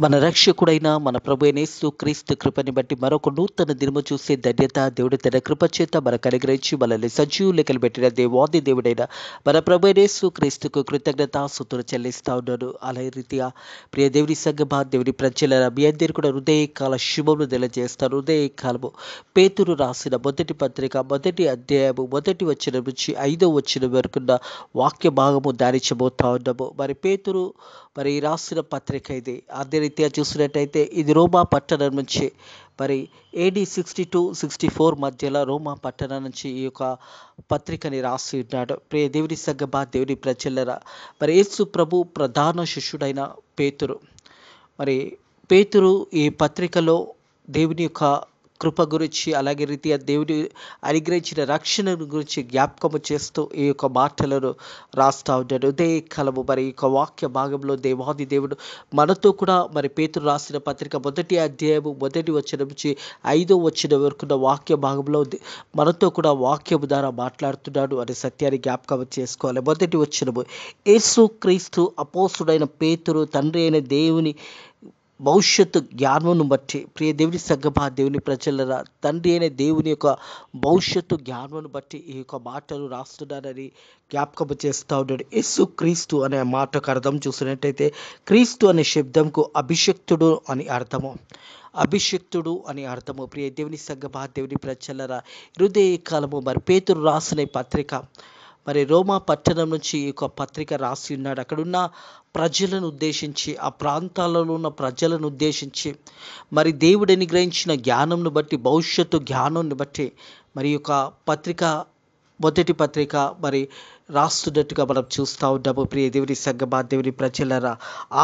మన రక్షకుడైన మన ప్రభువైన యేసుక్రీస్తు కృపని బట్టి మరొక నూతన దినము చూసే ధన్యత దేవుడు తన కృప చేత మనకు అనుగ్రహించి మనల్ని సజీవ లెక్కలు పెట్టిన దేవాది దేవుడైన మన ప్రభువైన యేసుక్రీస్తుకు కృతజ్ఞతాస్తుతులు చెల్లిస్తా ఉన్నాను. అలాగే రీతిగా ప్రియ దేవుని సంగమా దేవుని ప్రజల మీ అందరికీ కూడా హృదయకాల శుభములు తెలియజేస్తారు. హృదయకాలము పేతురు రాసిన మొదటి పత్రిక మొదటి అధ్యాయము మొదటి వచనం నుంచి 5వ వచనం వరకున్న వాక్య భాగము ధ్యానించబోతా ఉన్నాము. మరి పేతురు రాసిన పత్రిక ఇది. అదే రీతిగా చూసినట్టయితే ఇది రోమా పట్టణం నుంచి మరి AD 62-64 మధ్యలో రోమా పట్టణం నుంచి ఈ యొక్క పత్రికని రాసి ఉన్నాడు. ప్రియ దేవుని సంగమా దేవుని ప్రజలరా, మరి యేసు ప్రభు ప్రధాన శిష్యుడైన పేతురు పేతురు ఈ పత్రికలో దేవుని యొక్క కృప గురించి, అలాగే రీతిగా దేవుని అనుగ్రహించిన రక్షణ గురించి జ్ఞాపకము చేస్తూ ఈ యొక్క మాటలను రాస్తా ఉన్నాడు. ఉదయ కాలము ఈ యొక్క వాక్య భాగంలో దేవాది దేవుడు మనతో కూడా పేతురు రాసిన పత్రిక మొదటి అధ్యాయము మొదటి వచనం నుంచి 5వ వచనం వరకున్న వాక్య భాగంలో మనతో కూడా వాక్యము ద్వారా మాట్లాడుతున్నాడు అనే సత్యాన్ని జ్ఞాపకం చేసుకోవాలి. మొదటి వచనము, యేసు క్రీస్తు అపోస్తుడైన పేతురు తండ్రి అయిన దేవుని భవిష్యత్తు జ్ఞానమును బట్టి, ప్రియ దేవుని సంగమా దేవుని ప్రజలరా, తండ్రి అయిన దేవుని యొక్క భవిష్యత్తు జ్ఞానమును బట్టి ఈ యొక్క మాటలు రాస్తున్నానని జ్ఞాపకం చేస్తూ ఉన్నాడు. యేసు క్రీస్తు అనే మాటకు అర్థం చూసినట్టయితే క్రీస్తు అనే శబ్దంకు అభిషక్తుడు అని అర్థము. అభిషక్తుడు అని అర్థము. ప్రియ దేవుని సంగమా దేవుని ప్రజలరా, హృదయ కాలము పేతురు రాసిన పత్రిక రోమా పట్టణం నుంచి ఈ యొక్క పత్రిక రాసి ఉన్నాడు. అక్కడున్న ప్రజలను ఉద్దేశించి, ఆ ప్రాంతాలలో ఉన్న ప్రజలను ఉద్దేశించి దేవుడు అనుగ్రహించిన జ్ఞానంను బట్టి, భవిష్యత్తు జ్ఞానాన్ని బట్టి ఈ యొక్క పత్రిక మొదటి పత్రిక రాస్తున్నట్టుగా మనం చూస్తూ ఉంటాము. ప్రియ దేవుని సంగమా దేవుని ప్రజలరా,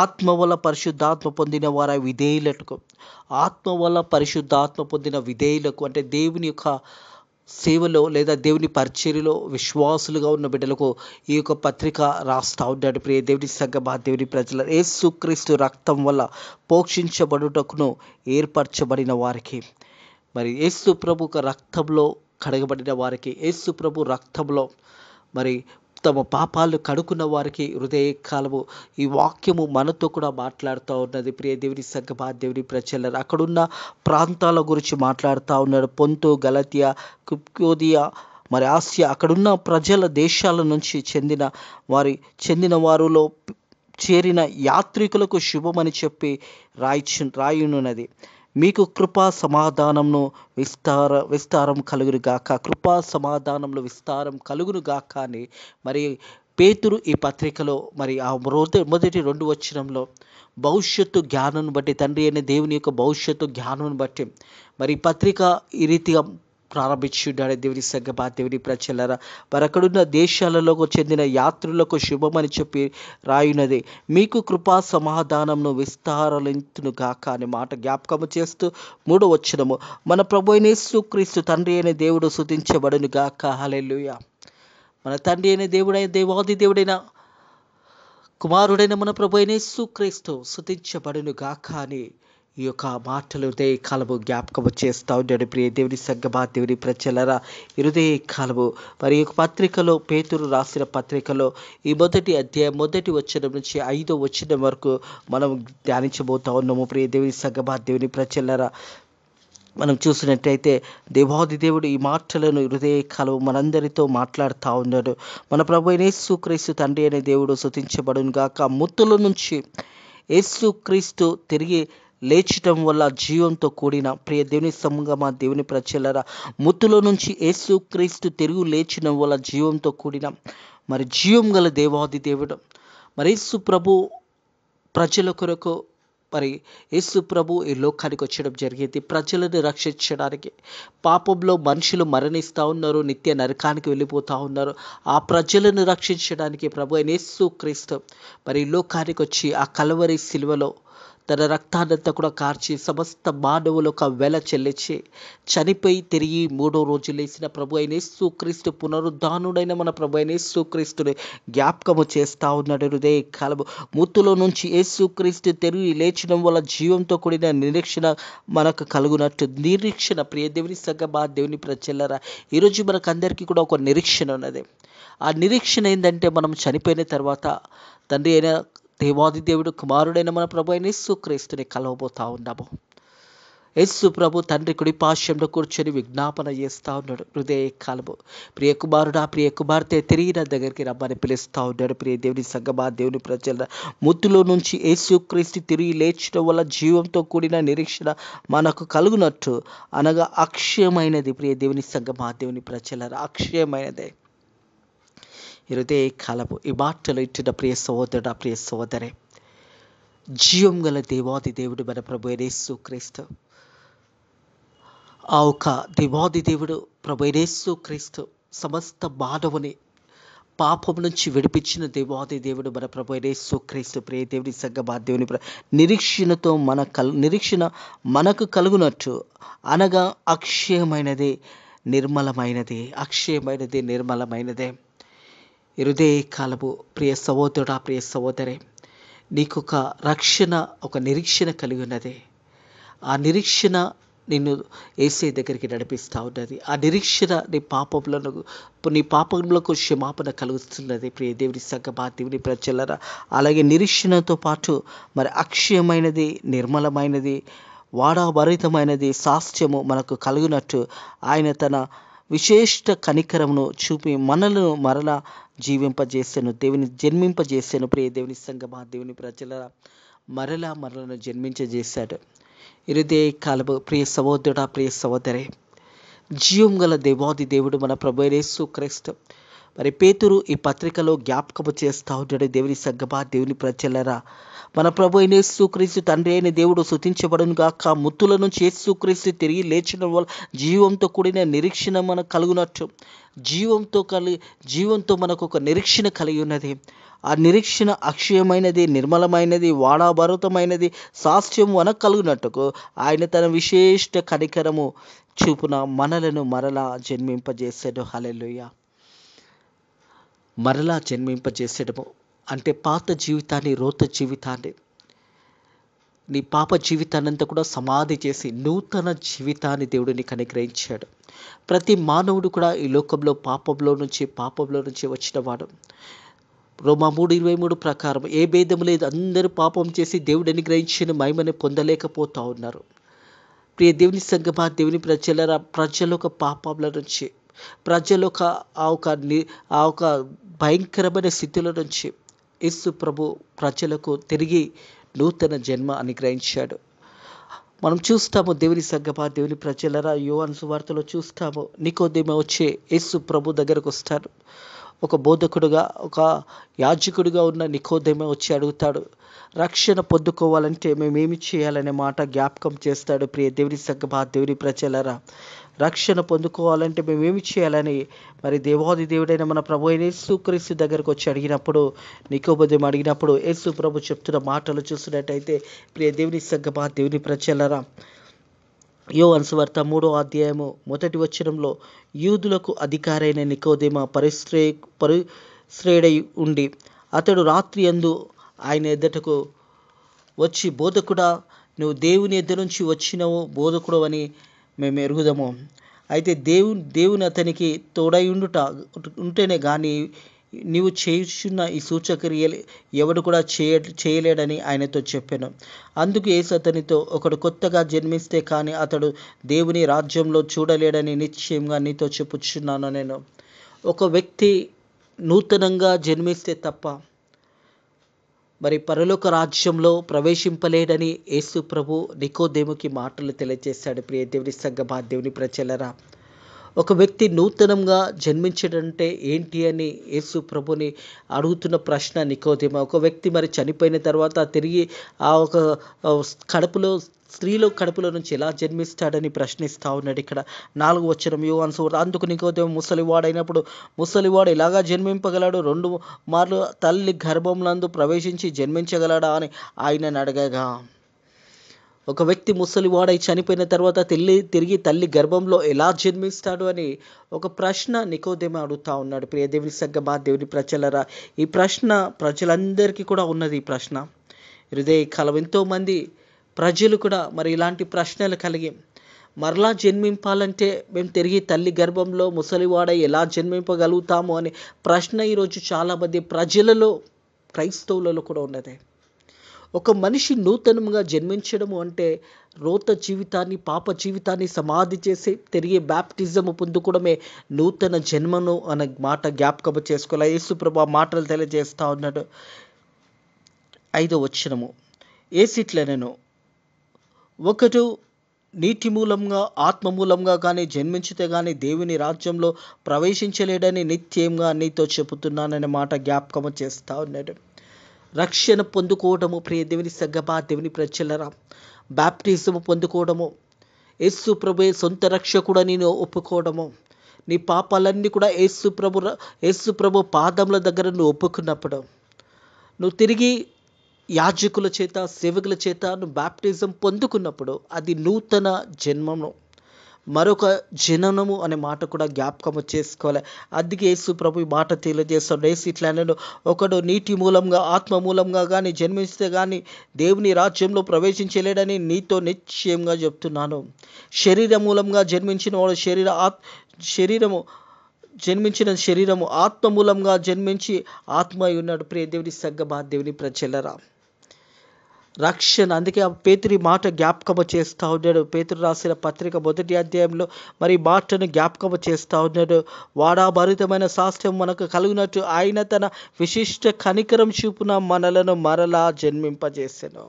ఆత్మ వల్ల పరిశుద్ధాత్మ పొందిన వారి విధేయులకు, ఆత్మ వల్ల పరిశుద్ధాత్మ పొందిన విధేయులకు అంటే దేవుని యొక్క సేవలో లేదా దేవుని పరిచర్యలో విశ్వాసులుగా ఉన్న బిడ్డలకు ఈ యొక్క పత్రిక రాస్తా ఉన్నాడు. ప్రియ దేవుని సంగమా దేవుని ప్రజల, యేసుక్రీస్తు రక్తం వల్ల పోషించబడుటకును ఏర్పరచబడిన వారికి, యేసు ప్రభు రక్తంలో కడగబడిన వారికి, యేసు ప్రభు రక్తంలో తమ పాపాలు కడుక్కున్న వారికి హృదయ కాలము ఈ వాక్యము మనతో కూడా మాట్లాడుతూ ఉన్నది. ప్రియ దేవుని సంగమా దేవుని ప్రజలరా, అక్కడున్న ప్రాంతాల గురించి మాట్లాడుతూ ఉన్నాడు. పొంతు, గలతియా, కుప్యోదియా, ఆసియా, అక్కడున్న ప్రజల దేశాల నుంచి చెందిన వారిలో చేరిన యాత్రికులకు శుభమని చెప్పి రాయునున్నది. మీకు కృపా సమాధానంను విస్తారం కలుగును గాక, కృపా సమాధానంలో విస్తారం కలుగును గాక అని పేతురు ఈ పత్రికలో ఆ మొదటి 2 వచనంలో భవిష్యత్తు జ్ఞానం బట్టి, తండ్రి అయిన దేవుని యొక్క భవిష్యత్తు జ్ఞానం బట్టి ఈ పత్రిక ఈ రీతిగా ప్రారంభించున్నాడు. దేవుని సంగమా దేవుని ప్రజలరా, అక్కడున్న దేశాలలో చెందిన యాత్రులకు శుభమని చెప్పి రాయున్నది. మీకు కృపా సమాధానంను విస్తారించును గాక అనే మాట జ్ఞాపకము చేస్తూ 3వ వచనము, మన ప్రభువైన యేసుక్రీస్తు తండ్రి అయిన దేవుడు స్తుతించబడును గాక. హల్లెలూయా. మన తండ్రి అయిన దేవుడైన దేవాది దేవుడైన కుమారుడైన మన ప్రభువైన యేసుక్రీస్తు స్తుతించబడును గాక అని ఈ యొక్క మాటలు హృదయ కాలము జ్ఞాపకము చేస్తూ ఉన్నాడు. ప్రియ దేవుని సంగమా దేవుని ప్రజలరా, హృదయ కాలము ఈ పత్రికలో పేతురు రాసిన పత్రికలో ఈ మొదటి అధ్యాయం మొదటి వచనం నుంచి 5వ వచనం వరకు మనం ధ్యానించబోతా ఉన్నాము. ప్రియ దేవుని సంగమా దేవుని ప్రజలరా, మనం చూసినట్టయితే దేవాది దేవుడు ఈ మాటలను హృదయ కాలము మనందరితో మాట్లాడుతూ ఉన్నాడు. మన ప్రభువైన యేసుక్రీస్తు తండ్రి అనే దేవుడు స్తుతించబడును గాక. మృతుల నుంచి యేసుక్రీస్తు తిరిగి లేచటం వల్ల జీవంతో కూడిన, ప్రియ దేవుని సంగమా దేవుని ప్రజలరా, మృతుల నుంచి యేసుక్రీస్తు తిరిగి లేచడం వల్ల జీవంతో కూడిన జీవం గల దేవాది దేవుడు యేసు ప్రభు ప్రజల కొరకు యేసు ప్రభు ఈ లోకానికి వచ్చడం జరిగింది. ప్రజలను రక్షించడానికి. పాపంలో మనుషులు మరణిస్తూ ఉన్నారు, నిత్య నరకానికి వెళ్ళిపోతూ ఉన్నారు. ఆ ప్రజలను రక్షించడానికి ప్రభు అయిన యేసు క్రీస్తు ఈ లోకానికి వచ్చి ఆ కల్వరి శిలువలో తన రక్తాన్నంతా కూడా కార్చి సమస్త మానవులకు వెల చెల్లించి చనిపోయి తిరిగి 3వ రోజు లేచిన ప్రభు అయిన యేసుక్రీస్తు, పునరుద్ధానుడైన మన ప్రభు అయిన యేసుక్రీస్తుని జ్ఞాపకము చేస్తూ ఉన్నాడు. హృదయ కాలము మృతుల నుంచి యేసుక్రీస్తు తిరిగి లేచడం వల్ల జీవంతో కూడిన నిరీక్షణ మనకు కలుగునట్టు, నిరీక్షణ ప్రియ దేవుని సంగమా దేవుని ప్రజలరా, ఈరోజు మనకు అందరికీ కూడా ఒక నిరీక్షణ ఉన్నది. ఆ నిరీక్షణ ఏంటంటే మనం చనిపోయిన తర్వాత తండ్రి అయిన దేవాది దేవుడు కుమారుడైన మన ప్రభు అయిన యేసుక్రీస్తుని కలవబోతా ఉన్నాము. యేసు ప్రభు తండ్రి కుడి పార్శ్వంలో కూర్చొని విజ్ఞాపన చేస్తూ ఉన్నాడు. హృదయ కాలము ప్రియ కుమారుడా, ప్రియ కుమార్తె, తిరిగి నా దగ్గరికి రమ్మని పిలుస్తూ ఉన్నాడు. ప్రియ దేవుని సంగమా, దేవుని ప్రజల మృతులో నుంచి యేసుక్రీస్తు తిరిగి లేచడం వల్ల జీవంతో కూడిన నిరీక్షణ మనకు కలుగునట్టు, అనగా అక్షయమైనది. ప్రియ దేవుని సంగమా, దేవుని ప్రజల అక్షయమైనదే హృదయ కాలము. ఈ మాటలు ఇచ్చిన ప్రియ సహోదరుడా, ప్రియ సహోదరే, జీవం గల దేవాది దేవుడు మన ప్రభు అయిన యేసుక్రీస్తు, ఆ ఒక దేవాది దేవుడు ప్రభు అయిన యేసుక్రీస్తు సమస్త మానవుని పాపం నుంచి విడిపించిన దేవాది దేవుడు మన ప్రభు అయిన యేసుక్రీస్తు. ప్రియ దేవుని సంగమా, దేవుని నిరీక్షణతో నిరీక్షణ మనకు కలుగునట్టు, అనగా అక్షయమైనది, నిర్మలమైనది, అక్షయమైనది, నిర్మలమైనదే హృదయ కాలము. ప్రియ సహోదరుడా, ప్రియ సహోదరే, నీకు ఒక రక్షణ, ఒక నిరీక్షణ కలిగి ఉన్నది. ఆ నిరీక్షణ నిన్ను యేసయ్య దగ్గరికి నడిపిస్తూ ఉన్నది. ఆ నిరీక్షణ నీ పాపములకు క్షమాపణ కలుగుతున్నది. ప్రియ దేవుని సంగమా, దేవుని ప్రజలరా, అలాగే నిరీక్షణతో పాటు మరి అక్షయమైనది, నిర్మలమైనది, వాడాభరితమైనది సాస్త్యము మనకు కలుగునట్టు ఆయన తన విశేష కనికరమును చూపి మనలను మరలా జీవింపజేసాను, దేవుని జన్మింపజేసాను. ప్రియ దేవుని సంగమా, దేవుని ప్రజలరా, మరలను జన్మించజేశాడు. ఇరుదే కాలము. ప్రియ సహోదరుడా, ప్రియ సహోదరే, జీవం గల దేవాది దేవుడు మన ప్రభు అయిన యేసుక్రీస్తు మరి పేతురు ఈ పత్రికలో జ్ఞాపకము చేస్తూ ఉంటాడు. దేవుని సంగమా, దేవుని ప్రజలరా, మన ప్రభు అయిన యేసుక్రీస్తు తండ్రి అయిన దేవుడు స్తుతించబడును గాక. మృతుల నుంచి యేసుక్రీస్తు తిరిగి లేచడం వల్ల జీవంతో కూడిన నిరీక్షణ మనకు కలుగునట్టు, జీవంతో మనకు ఒక నిరీక్షణ కలిగి ఉన్నది. ఆ నిరీక్షణ అక్షయమైనది, నిర్మలమైనది, వాడాభరితమైనది సాస్యం మనకు కలుగునట్టుకు ఆయన తన విశేష కనికరము చూపున మనలను మరలా జన్మింపజేసాడు. హల్లెలూయా. మరలా జన్మింపజేసడము అంటే పాత జీవితాన్ని, రోత జీవితాన్ని, నీ పాప జీవితాన్ని అంతా కూడా సమాధి చేసి నూతన జీవితాన్ని దేవుడు నీకు అనుగ్రహించాడు. ప్రతి మానవుడు కూడా ఈ లోకంలో పాపంలో నుంచి వచ్చినవాడు. రోమా 3:23 ప్రకారం ఏ భేదం లేదు, అందరూ పాపం చేసి దేవుడు అనుగ్రహించిన మహిమని పొందలేకపోతూ ఉన్నారు. ప్రియ దేవుని సంగమా, దేవుని ప్రజల ఒక పాపంల నుంచి, ఆ ఒక భయంకరమైన స్థితిలో నుంచి యేసు ప్రభు ప్రజలకు తిరిగి నూతన జన్మ అనుగ్రహించాడు. మనం చూస్తాము దేవుని సంగమా, దేవుని ప్రజలరా, యోహాను సువార్తలో చూస్తాము. నికోదేము వచ్చి యేసు ప్రభు దగ్గరకు వస్తాడు. ఒక బోధకుడుగా, ఒక యాజకుడిగా ఉన్న నికోదేము వచ్చి అడుగుతాడు, రక్షణ పొందుకోవాలంటే మేమేమి చేయాలనే మాట జ్ఞాపకం చేస్తాడు. ప్రియ దేవుని సంగమా, దేవుని ప్రజలరా, రక్షణ పొందుకోవాలంటే మేమేమి చేయాలని మరి దేవాది దేవుడైన మన ప్రభు అయిన యేసుక్రీస్తు దగ్గరకు వచ్చి అడిగినప్పుడు, నికోదేము అడిగినప్పుడు యేసు ప్రభు చెప్తున్న మాటలు చూసినట్టయితే, ప్రియ దేవుని సంగమా, దేవుని ప్రజలరా, యోహాను సువార్త 3వ అధ్యాయము 1వ వచనంలో, యూదులకు అధికారైన నికోదేము పరిశ్రేడై ఉండి అతడు రాత్రి యందు ఆయన ఎద్దటకు వచ్చి, బోధకుడా, నువ్వు దేవుని ఎద్ద నుంచి వచ్చినవు బోధకుడు అని మేము ఎరుగుదము. అయితే దేవుని అతనికి తోడై ఉంటేనే కానీ నీవు చేయుచున్న ఈ సూచక్రియలు ఎవడు కూడా చేయలేడని ఆయనతో చెప్పాను. అందుకు యేసు అతనితో, ఒకడు కొత్తగా జన్మిస్తే కానీ అతడు దేవుని రాజ్యంలో చూడలేడని నిశ్చయంగా నీతో చెప్పుచున్నాను నేను. ఒక వ్యక్తి నూతనంగా జన్మిస్తే తప్ప మరి పరలోక రాజ్యంలో ప్రవేశింపలేడని యేసు ప్రభు నికోదేముకి మాటలు తెలియజేశాడు. ప్రియ దేవుని సంగమా, దేవుని ప్రజలరా, ఒక వ్యక్తి నూతనంగా జన్మించడంటే ఏంటి అని యేసు ప్రభుని అడుగుతున్న ప్రశ్న నికోదేము. ఒక వ్యక్తి మరి చనిపోయిన తర్వాత తిరిగి ఆ ఒక స్త్రీలో కడుపులో నుంచి ఎలా జన్మిస్తాడని ప్రశ్నిస్తూ ఉన్నాడు. ఇక్కడ 4వ వచనం యోహాను సువార్త, అందుకు నికోదేము ముసలివాడైనప్పుడు ముసలివాడు ఎలాగా జన్మింపగలడు? 2 మార్లు తల్లి గర్భంలందు ప్రవేశించి జన్మించగలడా అని ఆయనను అడగగా, ఒక వ్యక్తి ముసలివాడై చనిపోయిన తర్వాత తిరిగి తల్లి గర్భంలో ఎలా జన్మిస్తాడు అని ఒక ప్రశ్న నికోదేము అడుగుతా ఉన్నాడు. ప్రియ దేవుని సంగమా, దేవుని ప్రజలరా, ఈ ప్రశ్న ప్రజలందరికీ కూడా ఉన్నది. ఈ ప్రశ్న హృదయ కాలం ఎంతోమంది ప్రజలు కూడా మరి ఇలాంటి ప్రశ్నలు కలిగి, మరలా జన్మింపాలంటే మేము తిరిగి తల్లి గర్భంలో ముసలివాడై ఎలా జన్మింపగలుగుతాము అనే ప్రశ్న ఈరోజు చాలామంది ప్రజలలో క్రైస్తవులలో కూడా ఉన్నది. ఒక మనిషి నూతనంగా జన్మించడము అంటే రోత జీవితాన్ని, పాప జీవితాన్ని సమాధి చేసి తిరిగి బ్యాప్టిజం పొందుకోవడమే నూతన జన్మను అనే మాట జ్ఞాపకం చేసుకోవాలి. యేసుప్రభు ఆ మాటలు తెలియజేస్తా ఉన్నాడు. 5వ వచనము, ఏసిట్లనెను, ఒకడు నీటి మూలంగా ఆత్మ మూలంగా కానీ జన్మించితే కానీ దేవుని రాజ్యంలో ప్రవేశించలేడని నిత్యంగా నీతో చెబుతున్నాననే మాట జ్ఞాపకం చేస్తా ఉన్నాడు. రక్షణ పొందుకోవడము, ప్రియ దేవుని సగ్గబా దేవుని ప్రజలరా, బ్యాప్టిజం పొందుకోవడము, యేసు ప్రభువే సొంత రక్షకుడు నేను ఒప్పుకోవడము, నీ పాపాలన్నీ కూడా యేసు ప్రభు పాదముల దగ్గర నువ్వు ఒప్పుకున్నప్పుడు, నువ్వు తిరిగి యాజకుల చేత, సేవకుల చేత నువ్వు బ్యాప్టిజం పొందుకున్నప్పుడు అది నూతన జన్మము, మరొక జననము అనే మాట కూడా జ్ఞాపకము చేసుకోవాలి. అందుకే యేసు ప్రభు ఈ మాట తెలియజేస్తాడు. ఇట్లా ఒకడు నీటి మూలంగా ఆత్మ మూలంగా కానీ జన్మిస్తే కానీ దేవుని రాజ్యంలో ప్రవేశించలేడని నీతో నిశ్చయంగా చెప్తున్నాను. శరీర మూలంగా జన్మించిన వాడు శరీరము ఆత్మ మూలంగా జన్మించి ఆత్మ అయి ఉన్నాడు. ప్రియ దేవుని సగ్గబా దేవుని ప్రజలరా, రక్షణ. అందుకే ఆ పేతురు మాట జ్ఞాపకము చేస్తూ ఉన్నాడు. పేతురు రాసిన పత్రిక 1వ అధ్యాయంలో మరి మాటను జ్ఞాపకము చేస్తూ ఉన్నాడు. వాడాభరితమైన శాస్త్రం మనకు కలుగునట్టు ఆయన తన విశిష్ట కనికరం చూపున మనలను మరలా జన్మింపజేసెను.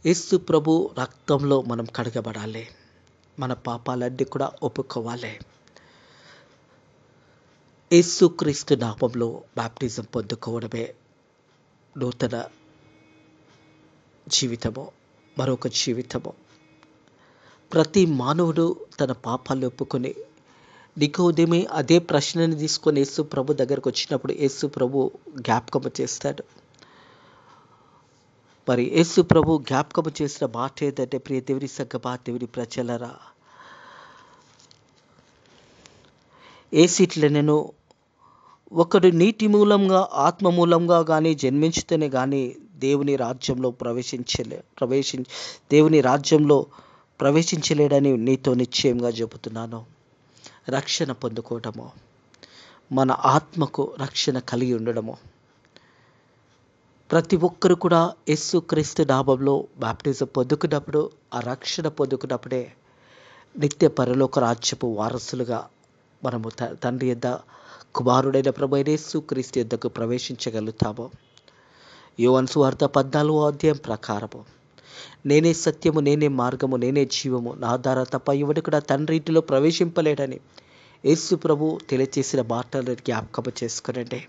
యేసు ప్రభు రక్తంలో మనం కడగబడాలి. మన పాపాలన్నీ కూడా ఒప్పుకోవాలి. యేసుక్రీస్తు నామంలో బాప్టిజం పొందుకోవడమే నూతన జీవితము, మరొక జీవితము. ప్రతి మానవుడు తన పాపాలు ఒప్పుకొని, నికోదేమి అదే ప్రశ్నని తీసుకొని యేసు ప్రభు దగ్గరకు వచ్చినప్పుడు యేసు ప్రభు జ్ఞాపకము చేస్తాడు. మరి యేసు ప్రభు జ్ఞాపకము చేసిన మాట ఏంటంటే, ప్రియ దేవుని సగ్గబా దేవుని ప్రజలరా, ఏసిట్లనెను, ఒకడు నీటి మూలంగా ఆత్మ మూలంగా కానీ జన్మించితేనే కానీ దేవుని రాజ్యంలో ప్రవేశించలేడని నీతో నిశ్చయంగా చెబుతున్నాను. రక్షణ పొందుకోవడము, మన ఆత్మకు రక్షణ కలిగి ఉండడము, ప్రతి ఒక్కరు కూడా యేసుక్రీస్తు నామములో బాప్టిజం పొందుకున్నప్పుడు, ఆ రక్షణ పొందుకున్నప్పుడే నిత్య పరలోక రాజ్యపు వారసులుగా మనము తండ్రి యొద్ద, కుమారుడైన ప్రభువైన యేసుక్రీస్తు యొద్దకు ప్రవేశించగలుగుతాము. యోహాను సువార్త 14వ అధ్యాయం ప్రకారము, నేనే సత్యము, నేనే మార్గము, నేనే జీవము, నా ద్వారా తప్ప ఎవడు కూడా తండ్రి ఇంటిలో ప్రవేశింపలేడని యేసు ప్రభు తెలియచేసిన మాటలను జ్ఞాపకము చేసుకునండి.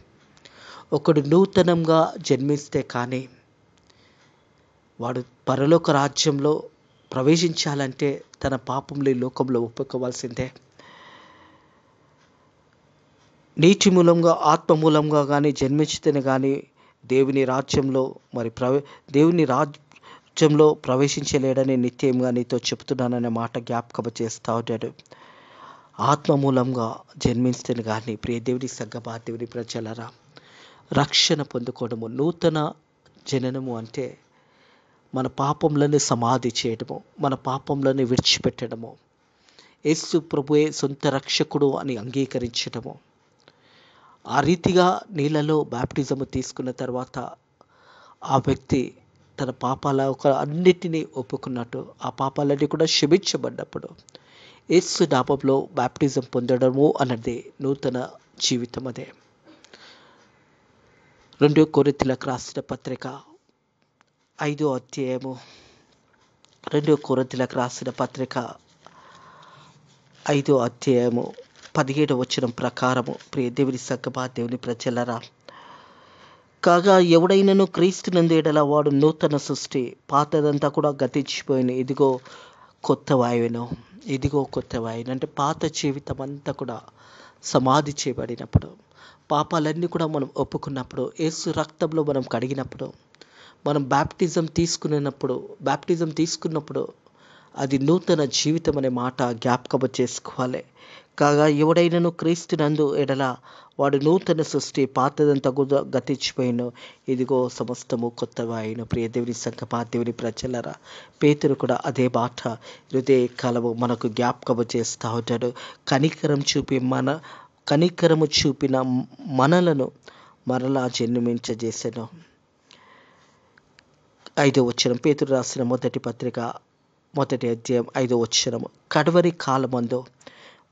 ఒకడు నూతనంగా జన్మిస్తే కానీ వాడు పరలోక రాజ్యంలో ప్రవేశించాలంటే తన పాపంలో ఈ లోకంలో ఒప్పుకోవాల్సిందే. నీటి మూలంగా ఆత్మ మూలంగా కానీ జన్మించితేనే కానీ దేవుని రాజ్యంలో ప్రవేశించలేడని నిత్యంగా నీతో చెప్తున్నాననే మాట జ్ఞాపకం చేస్తూ ఉంటాడు. ఆత్మ మూలంగా జన్మిస్తేనే కానీ, ప్రియ దేవుని సగ్గబా దేవుని ప్రజలరా, రక్షణ పొందుకోవడము, నూతన జననము అంటే మన పాపంలను సమాధి చేయడము, మన పాపంలను విడిచిపెట్టడము, యేసు ప్రభువే సొంత రక్షకుడు అని అంగీకరించడము. ఆ రీతిగా నీళ్ళలో బ్యాప్టిజము తీసుకున్న తర్వాత ఆ వ్యక్తి తన అన్నిటినీ ఒప్పుకున్నట్టు, ఆ పాపాలన్నీ కూడా క్షమించబడ్డప్పుడు యేసు నామములో బ్యాప్టిజం పొందడము అన్నది నూతన జీవితం. అదే 2 కొరింథీయులకు రాసిన పత్రిక 5వ అధ్యాయము, 2 కొరింథీయులకు రాసిన పత్రిక 5వ అధ్యాయము 17వ వచనం ప్రకారము, ప్రియ దేవుని సగ్గబా దేవుని ప్రజలరా, కాగా ఎవడైనను క్రీస్తునందు ఎడల వాడు నూతన సృష్టి, పాతదంతా కూడా గతించిపోయిన, ఇదిగో కొత్త వాయువును అంటే పాత జీవితం అంతా కూడా సమాధి చేయబడినప్పుడు, పాపాలన్నీ కూడా మనం ఒప్పుకున్నప్పుడు, యేసు రక్తంలో మనం కడిగినప్పుడు, మనం బ్యాప్టిజం తీసుకున్నప్పుడు అది నూతన జీవితం అనే మాట జ్ఞాపకము చేసుకోవాలి. కాగా ఎవడైనను క్రీస్తునందు ఎడల వాడు నూతన సృష్టి, పాతదంతా గతించిపోయిను, ఇదిగో సమస్తము కొత్తవాయిను. ప్రియ దేవుని సగ్గబా దేవుని ప్రజలరా, పేతురు కూడా అదే మాట హృదయ కాలము మనకు జ్ఞాపకము చేస్తూ ఉంటాడు. కనికరం చూపి మన కనికరము చూపిన మనలను మరలా జన్మించజేసెను. 5వ వచనం, పేతురు రాసిన మొదటి పత్రిక 1వ అధ్యాయం 5వ వచనము. కడవరి కాలమందు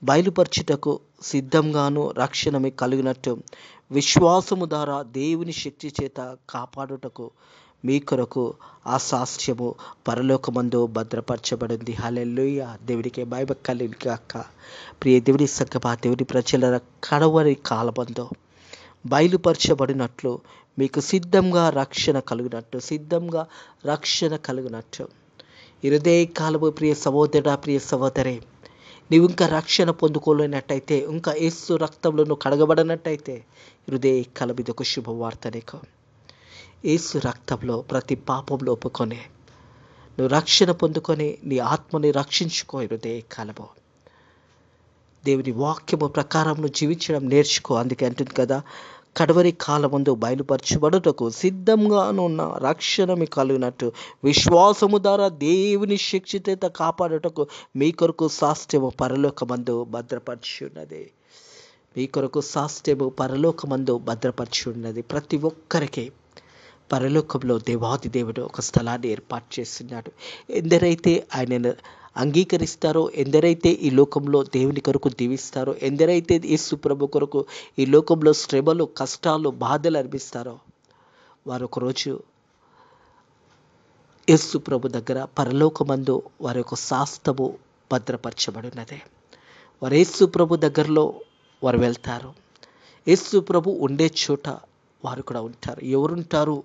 బయలుపరచుటకు సిద్ధంగాను రక్షణ కలిగినట్టు విశ్వాసము ద్వారా దేవుని శక్తి చేత కాపాడుటకు మీ కొరకు ఆ సాక్ష్యము పరలోకమందు భద్రపరచబడింది. హల్లెలూయా. దేవుడికి మహిమ కలుగును గాక. ప్రియ దేవుని సంగమా, దేవుని ప్రజల కడవరి కాలమందు బయలుపరచబడినట్లు మీకు సిద్ధంగా రక్షణ కలుగునట్టు ఇరుదే కాలము. ప్రియ సహోదరుడా, ప్రియ సహోదరి, నీవు ఇంకా రక్షణ పొందుకోలేనట్టయితే, ఇంకా యేసు రక్తంలో నువ్వు కడగబడినట్టయితే, ఇరుదే కాలం ఇది ఒక శుభవార్త నీకు. యేసు రక్తంలో ప్రతి పాపంలో ఒప్పుకొని నువ్వు రక్షణ పొందుకొని నీ ఆత్మని రక్షించుకో. ఇరుదే కాలము దేవుని వాక్యము ప్రకారం నువ్వు జీవించడం నేర్చుకో. అందుకే అంటుంది కదా, కడవరి కాలమందు బయలుపరచబడుటకు సిద్ధంగానున్న రక్షణ మీకు కలిగినట్టు విశ్వాసము ద్వారా దేవుని శక్తి చేత కాపాడుటకు మీ కొరకు సాక్ష్యము పరలోకమందు భద్రపరిచి ఉన్నది. మీ కొరకు సాక్ష్యము పరలోకమందు భద్రపరిచి ఉన్నది. ప్రతి ఒక్కరికి పరలోకంలో దేవాది దేవుడు ఒక స్థలాన్ని ఏర్పాటు చేస్తున్నాడు. ఎందరైతే ఆయనను అంగీకరిస్తారో, ఎందరైతే ఈ లోకంలో దేవుని కొరకు దీవిస్తారో, ఎందరైతే యేసు ప్రభు కొరకు ఈ లోకంలో శ్రమలు, కష్టాలు, బాధలు అనిపిస్తారో, వారు ఒకరోజు యేసు ప్రభు దగ్గర పరలోకమందు వారి యొక్క శాస్త్రము భద్రపరచబడినదే. వారు యేసు ప్రభు దగ్గరలో వారు వెళ్తారు. యేసు ప్రభు ఉండే చోట వారు కూడా ఉంటారు. ఎవరుంటారు?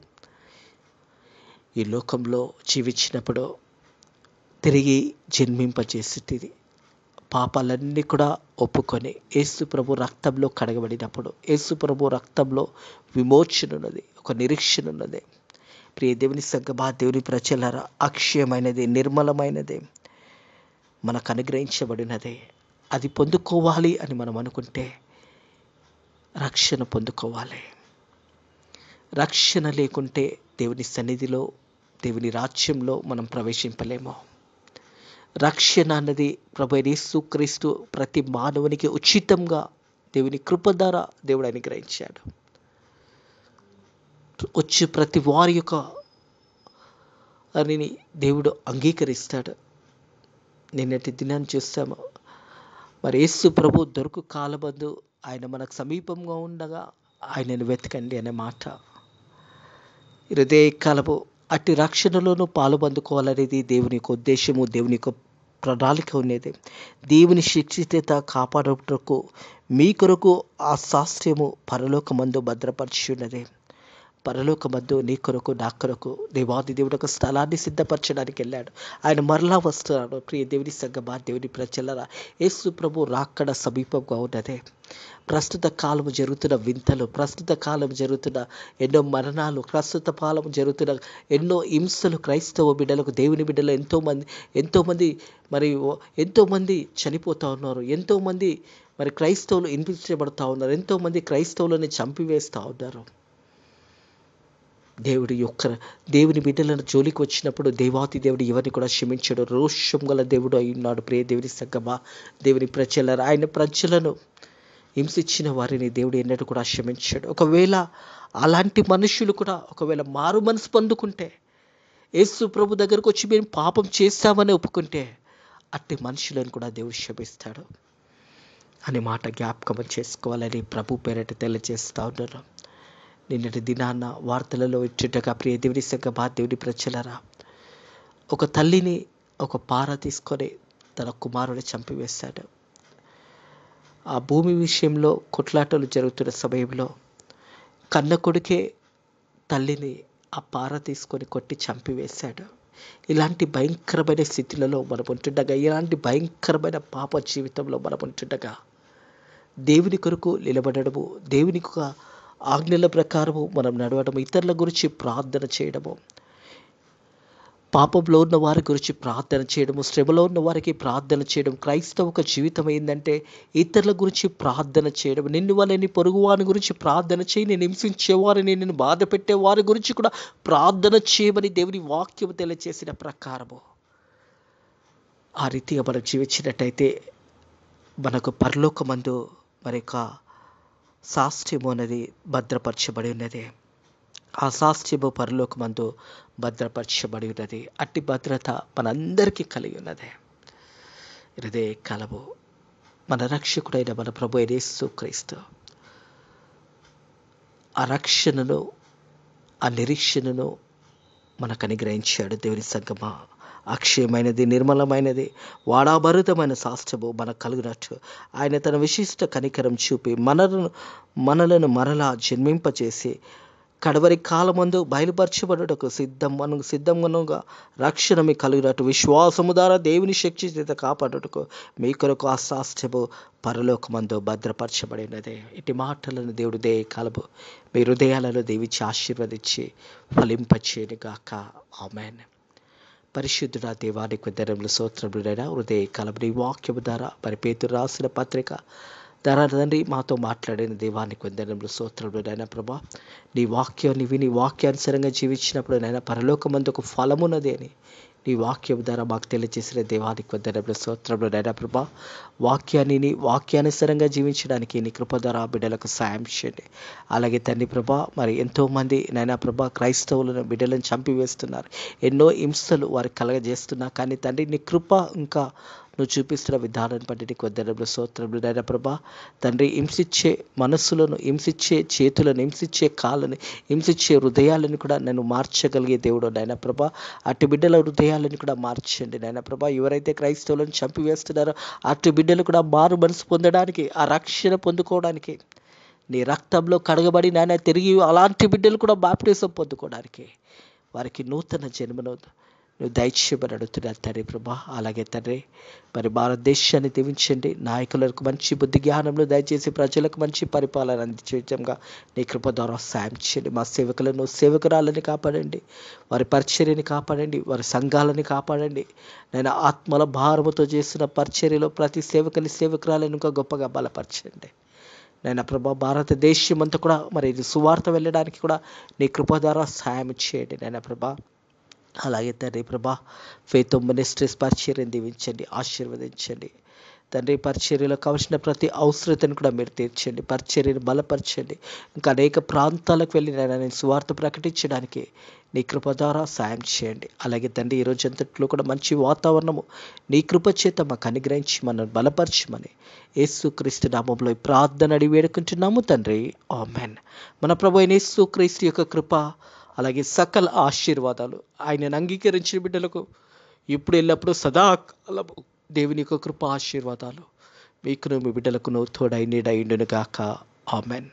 ఈ లోకంలో జీవించినప్పుడు తిరిగి జన్మింపజేసేది పాపాలన్నీ కూడా ఒప్పుకొని యేసు ప్రభు రక్తంలో కడగబడినప్పుడు యేసు ప్రభు రక్తంలో విమోచన ఉన్నది, ఒక నిరీక్షణ ఉన్నది. ప్రియ దేవుని సంగమా, దేవుని ప్రజలారా, అక్షయమైనది, నిర్మలమైనది మనకు అనుగ్రహించబడినదే. అది పొందుకోవాలి అని మనం అనుకుంటే రక్షణ పొందుకోవాలి. రక్షణ లేకుంటే దేవుని సన్నిధిలో, దేవుని రాజ్యంలో మనం ప్రవేశింపలేము. రక్షణ అన్నది ప్రభు యేసుక్రీస్తు ప్రతి మానవునికి ఉచితంగా దేవుని కృప ద్వారా దేవుడు అనుగ్రహించాడు. వచ్చి ప్రతి వారి యొక్క అని దేవుడు అంగీకరిస్తాడు. నిన్నటి దినాన్ని చూస్తాము. మరి యేసు ప్రభు దొరుకు కాలమందు ఆయన మనకు సమీపంగా ఉండగా ఆయనను వెతకండి అనే మాట. హృదయ కాలము అట్టి రక్షణలోనూ పాలుపందుకోవాలనేది దేవుని యొక్క ఉద్దేశము, దేవుని యొక్క ప్రణాళిక ఉన్నది. దేవుని శిక్షిత కాపాడుటకు మీ కొరకు ఆ సాక్ష్యము పరలోకమందు భద్రపరిచి ఉన్నది. పరలోకమందు నీ కొరకు, నా కొరకు దేవాది దేవుడు ఒక స్థలాన్ని సిద్ధపరచడానికి వెళ్ళాడు. ఆయన మరలా వస్తున్నాడు. ప్రియ దేవుని సంగమా, దేవుని ప్రజలారా, యేసు ప్రభు రాకడ సమీపంగా ఉన్నదే. ప్రస్తుత కాలం జరుగుతున్న వింతలు, ప్రస్తుత కాలం జరుగుతున్న ఎన్నో మరణాలు, ప్రస్తుత కాలం జరుగుతున్న ఎన్నో హింసలు క్రైస్తవ బిడ్డలకు, దేవుని బిడ్డలు ఎంతోమంది చనిపోతూ ఉన్నారు. ఎంతోమంది మరి క్రైస్తవులు హింసించబడుతూ ఉన్నారు. ఎంతోమంది క్రైస్తవులని చంపివేస్తూ ఉన్నారు. దేవుని బిడ్డలను జోలికి వచ్చినప్పుడు దేవాతి దేవుడు ఎవరిని కూడా క్షమించడు. రోషం గల దేవుడు అయి ఉన్నాడు. ప్రియ దేవుని సంగమా, దేవుని ప్రజలను, ఆయన ప్రజలను హింసించిన వారిని దేవుడు ఎన్నడూ కూడా క్షమించాడు. ఒకవేళ అలాంటి మనుషులు కూడా ఒకవేళ మారు మనసు పొందుకుంటే, యేసు ప్రభు దగ్గరకు వచ్చి మేము పాపం చేస్తామని ఒప్పుకుంటే, అట్టి మనుషులను కూడా దేవుడు క్షమిస్తాడు అనే మాట జ్ఞాపకం చేసుకోవాలని ప్రభు పేరట తెలియజేస్తూ ఉన్నాను. నిన్నటి దినాన్న వార్తలలో ఇచ్చుటగా ప్రియ దేవుని సంగమా, దేవుని ప్రజలారా, ఒక తల్లిని ఒక పార తీసుకొని తన కుమారుని చంపివేశాడు. ఆ భూమి విషయంలో కొట్లాటలు జరుగుతున్న సమయంలో కన్న కొడుకే తల్లిని ఆ పార తీసుకొని కొట్టి చంపివేశాడు. ఇలాంటి భయంకరమైన స్థితిలలో మనం ఉంటుండగా, ఇలాంటి భయంకరమైన పాప జీవితంలో మనం ఉంటుండగా, దేవుని కొరకు నిలబడము, దేవుని ఆజ్ఞల ప్రకారము మనం నడవడము, ఇతరుల గురించి ప్రార్థన చేయడము, పాపంలో ఉన్న వారి గురించి ప్రార్థన చేయడము, శ్రమలో ఉన్న వారికి ప్రార్థన చేయడం. క్రైస్తవ ఒక జీవితం ఏంటంటే ఇతరుల గురించి ప్రార్థన చేయడం. నిన్ను వాళ్ళని పొరుగు వారి గురించి ప్రార్థన చేయి. నేను హింసించేవారిని, నేను బాధ పెట్టే వారి గురించి కూడా ప్రార్థన చేయమని దేవుని వాక్యం తెలియజేసిన ప్రకారము ఆ రీతిగా మనం జీవించినట్టయితే మనకు పరలోకమందు మరి యొక్క సాక్ష్యము అనేది భద్రపరచబడి ఉన్నది. ఆ సాక్ష్యము పరలోకమందు భద్రపరచబడి ఉన్నది. అట్టి భద్రత మనందరికీ కలిగి ఉన్నది. ఇదే కాలము మన రక్షకుడైన మన ప్రభు అయిన యేసుక్రీస్తు ఆ రక్షణను, ఆ నిరీక్షణను మనకు అనుగ్రహించాడు. దేవుని సంగమా, అక్షయమైనది, నిర్మలమైనది, వాడాభరితమైన సాక్ష్యము మనకు కలుగునట్టు ఆయన తన విశిష్ట కనికరం చూపి మనలను మరలా జన్మింపచేసి కడవరి కాలమందు బయలుపరచబడుటకు సిద్ధముగా రక్షణ మీకు కలిగినట్టు విశ్వాసము ద్వారా దేవుని శక్తి చేత కాపాడుటకు మీ కొరకు ఆ సాక్ష్యము పరలోకమందు భద్రపరచబడినదే. ఇటు మాటలను దేవుడు దే కాలము మీ హృదయాలలో దీవించి ఆశీర్వదించి ఫలింపచేయను గాక. ఆమేన్. పరిశుద్ధుడా దేవానికి వందనములు, స్తోత్రములైన హృదయ కాలము నీ వాక్యము ద్వారా మరి పేతురు రాసిన పత్రిక తండ్రి మాతో మాట్లాడిన దేవానికి వందనములు, స్తోత్రములు నాయన ప్రభా. నీ వాక్యాన్ని విని వాక్యానుసారంగా జీవించినప్పుడు నాయన పరలోకమందు ఒక ఫలమున్నది అని నీ వాక్యం ద్వారా మాకు తెలియజేసిన దేవానికి వందనములు, స్తోత్రములు నాయన ప్రభా. వాక్యానుసారంగా జీవించడానికి నీ కృప ద్వారా బిడ్డలకు సాయం చేయండి. అలాగే తండ్రి ప్రభా, మరి ఎంతోమంది నాయన ప్రభా క్రైస్తవులను బిడ్డలను చంపివేస్తున్నారు. ఎన్నో హింసలు వారికి కలగజేస్తున్నా కానీ తండ్రి నీ కృప ఇంకా నువ్వు చూపిస్తున్న విధానాన్ని బట్టి నీకు వందనములు, స్తోత్రములు నాయన ప్రభా. తండ్రి హింసించే మనస్సులను, హింసించే చేతులను, హింసించే కాళ్ళని, హింసించే హృదయాలను కూడా నన్ను మార్చగలిగే దేవుడు నాయన ప్రభా. అటు బిడ్డల హృదయాలను కూడా మార్చండి నాయన ప్రభా. ఎవరైతే క్రైస్తవులను చంపివేస్తున్నారో అటు బిడ్డలు కూడా మారు మనసు పొందడానికి, ఆ రక్షణ పొందుకోవడానికి, నీ రక్తంలో కడగబడి నాయన తిరిగి అలాంటి బిడ్డలు కూడా బాప్టిజం పొందుకోవడానికి వారికి నూతన జన్మను నువ్వు దయచేయమని అడుగుతున్నాను తండ్రి ప్రభా. అలాగే తండ్రి మరి భారతదేశాన్ని దీవించండి. నాయకులకు మంచి బుద్ధి జ్ఞానంలో దయచేసి ప్రజలకు మంచి పరిపాలన అందించడంగా నీ కృప ద్వారా సాయం చేయండి. మా సేవకులను, సేవకురాలని కాపాడండి. వారి పరిచర్యని కాపాడండి. వారి సంఘాలని కాపాడండి. నేను ఆత్మల భారముతో చేస్తున్న పరిచర్యలో ప్రతి సేవకురాలను ఇంకా గొప్పగా బలపరచండి. నేను ప్రభా భారతదేశం అంతా కూడా మరి సువార్త వెళ్ళడానికి కూడా నీ కృప ద్వారా సాయం చేయండి నేను ప్రభా. అలాగే తండ్రి ప్రభా ఫెయిత్ మినిస్ట్రీస్ పరిచర్యను దీవించండి, ఆశీర్వదించండి తండ్రి. పరిచర్యలో కావాల్సిన ప్రతి అవసరతను కూడా మీరు తీర్చండి. పరిచర్యను బలపరచండి. ఇంకా అనేక ప్రాంతాలకు వెళ్ళి నేను సువార్త ప్రకటించడానికి నీ కృప ద్వారా సాయం చేయండి. అలాగే తండ్రి ఈరోజు అంతట్లో కూడా మంచి వాతావరణము నీ కృప చేత మాకు అనుగ్రహించి మనల్ని బలపరచమని యేసుక్రీస్తు నామములో ఈ ప్రార్థన అడిగి వేడుకుంటున్నాము తండ్రి. ఆమేన్. మన ప్రభు అయిన యేసుక్రీస్తు యొక్క కృప అలాగే సకల ఆశీర్వాదాలు ఆయనను అంగీకరించిన బిడ్డలకు ఇప్పుడు ఎల్లప్పుడూ సదాకాలము దేవుని యొక్క కృప ఆశీర్వాదాలు మీకును మీ బిడ్డలకును తోడై నీడై ఉండును గాక. ఆమేన్.